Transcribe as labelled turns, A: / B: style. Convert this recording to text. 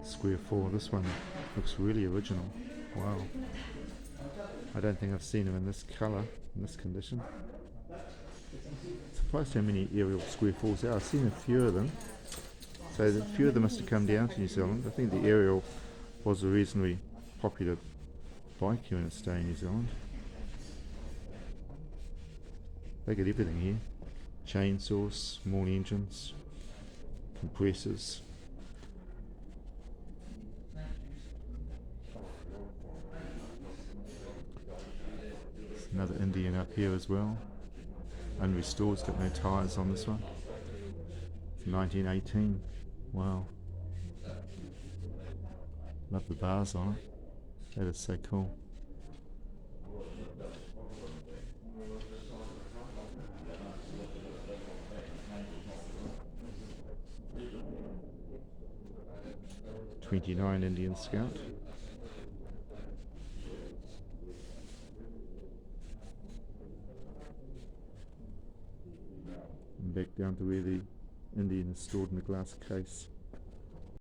A: Square 4. This one looks really original. Wow. I don't think I've seen them in this colour, in this condition. Surprised how many Ariel Square 4s there are. I've seen a few of them. So a few of them must have come down to New Zealand. I think the Ariel was a reasonably popular bike here in its day in New Zealand. They get everything here. Chainsaws, small engines, compressors. There's another Indian up here as well. Unrestored, it's got no tyres on this one. It's 1918. Wow. Love the bars on it. That is so cool. '29 Indian Scout. And back down to where the Indian is stored in the glass case.